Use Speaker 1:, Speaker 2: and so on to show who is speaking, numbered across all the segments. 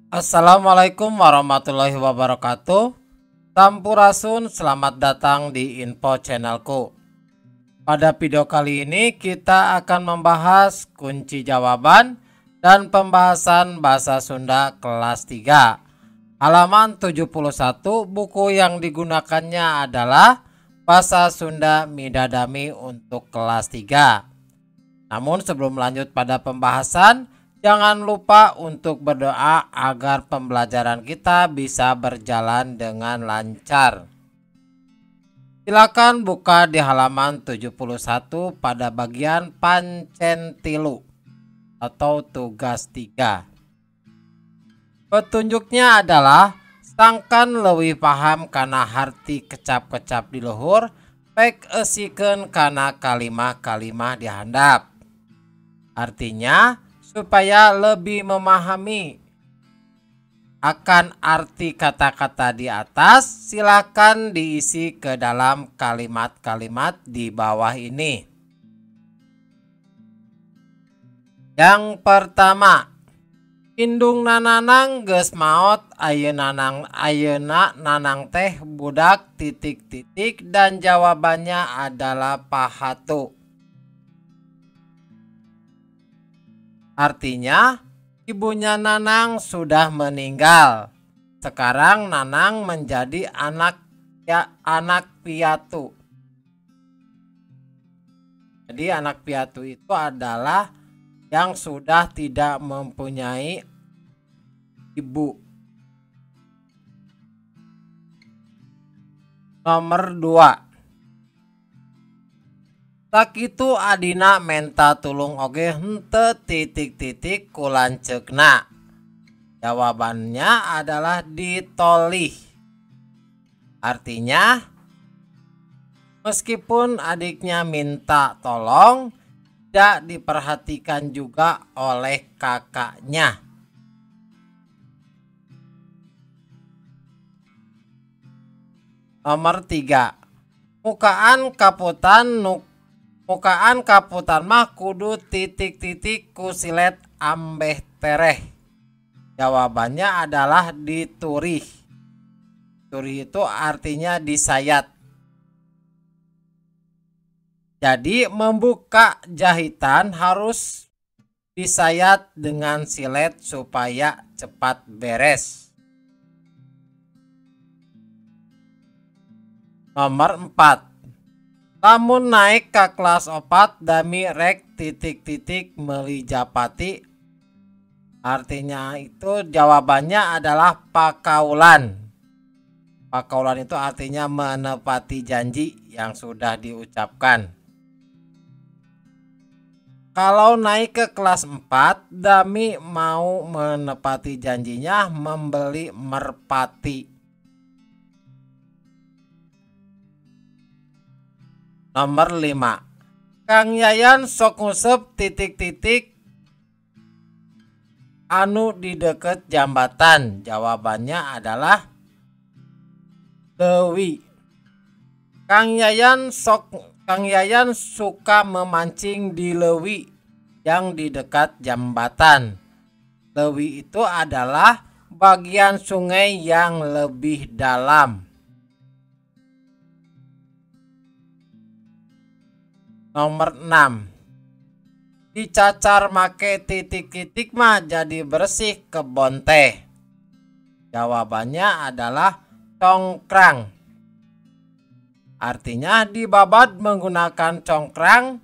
Speaker 1: Assalamualaikum warahmatullahi wabarakatuh. Sampurasun, selamat datang di info channelku. Pada video kali ini kita akan membahas kunci jawaban dan pembahasan bahasa Sunda kelas 3. Halaman 71, buku yang digunakannya adalah Bahasa Sunda Midadami untuk kelas 3. Namun sebelum lanjut pada pembahasan, jangan lupa untuk berdoa agar pembelajaran kita bisa berjalan dengan lancar. Silakan buka di halaman 71 pada bagian pancen tilu atau tugas 3. Petunjuknya adalah sangkan leuwih paham kana harti kecap-kecap di luhur, pek esikeun kana kalimah-kalimah di handap. Artinya supaya lebih memahami akan arti kata-kata di atas, silakan diisi ke dalam kalimat-kalimat di bawah ini. Yang pertama, indung nanang geus maot, ayeuna nanang teh budak titik-titik, dan jawabannya adalah pahatu. Artinya ibunya Nanang sudah meninggal. Sekarang Nanang menjadi anak piatu. Jadi anak piatu itu adalah yang sudah tidak mempunyai ibu. Nomor 2. Sakitu adina menta tulung oge henteu titik-titik kulanceukna. Jawabannya adalah ditolih. Artinya meskipun adiknya minta tolong, tidak diperhatikan juga oleh kakaknya. Nomor 3. Mukaan kaputan mah kudu titik-titik kusilet ambeh tereh. Jawabannya adalah diturih. Turih itu artinya disayat. Jadi membuka jahitan harus disayat dengan silet supaya cepat beres. Nomor 4. Lamun naik ke kelas 4 dami rek titik-titik meuli japati. Artinya itu jawabannya adalah pakaulan. Pakaulan itu artinya menepati janji yang sudah diucapkan. Kalau naik ke kelas 4 dami mau menepati janjinya membeli merpati. Nomor 5. Kang Yayan sok ngusep titik-titik anu di deket jambatan. Jawabannya adalah leuwih. Kang Yayan suka memancing di leuwih yang di dekat jambatan. Leuwih itu adalah bagian sungai yang lebih dalam. Nomor 6. Dicacar make titik-titik mah jadi bersih kebon teh. Jawabannya adalah congkrang. Artinya dibabat menggunakan congkrang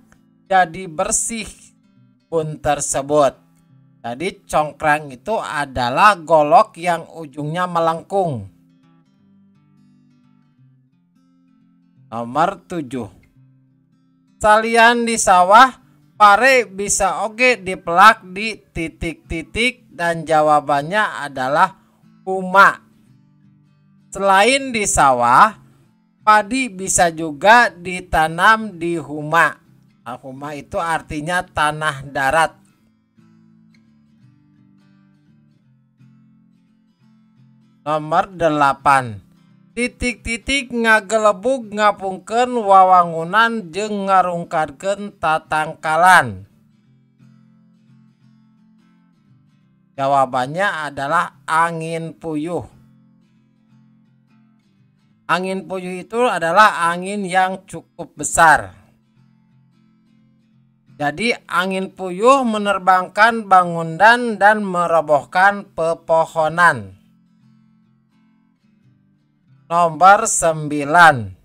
Speaker 1: jadi bersih kebun tersebut. Jadi congkrang itu adalah golok yang ujungnya melengkung. Nomor 7. Salian di sawah, pare bisa oge dipelak di titik-titik, dan jawabannya adalah huma. Selain di sawah, padi bisa juga ditanam di huma. Nah, huma itu artinya tanah darat. Nomor 8. Titik-titik ngagelebug ngapungkeun wawangunan jeung ngarungkadkeun tatangkalan. Jawabannya adalah angin puyuh. Angin puyuh itu adalah angin yang cukup besar. Jadi angin puyuh menerbangkan bangunan dan merobohkan pepohonan. Nomor 9.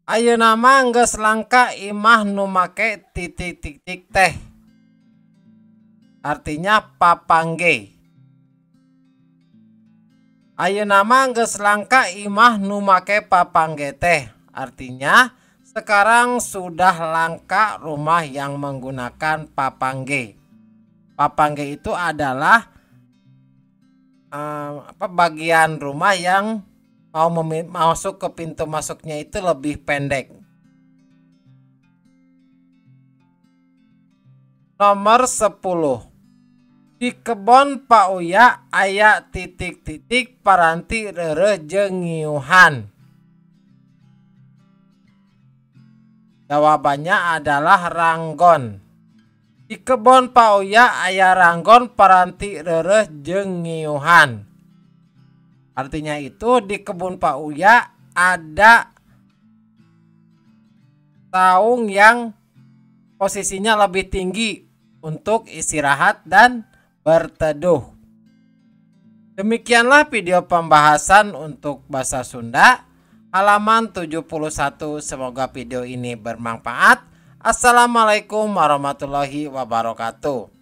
Speaker 1: Ayeuna mah geus langka imah nu make titik-titik teh. Artinya papangge. Ayeuna mah geus langka imah nu make papangge teh. Artinya sekarang sudah langka rumah yang menggunakan papangge. Papangge itu adalah bagian rumah yang mau masuk ke pintu masuknya itu lebih pendek. Nomor 10. Di kebon Pak Uya aya titik-titik paranti reureuh jeung ngiuhan. Jawabannya adalah ranggon. Di kebon Pak Uya aya ranggon paranti reureuh jeung ngiuhan. Artinya itu di kebun Pak Uya ada saung yang posisinya lebih tinggi untuk istirahat dan berteduh. Demikianlah video pembahasan untuk bahasa Sunda halaman 71. Semoga video ini bermanfaat. Assalamualaikum warahmatullahi wabarakatuh.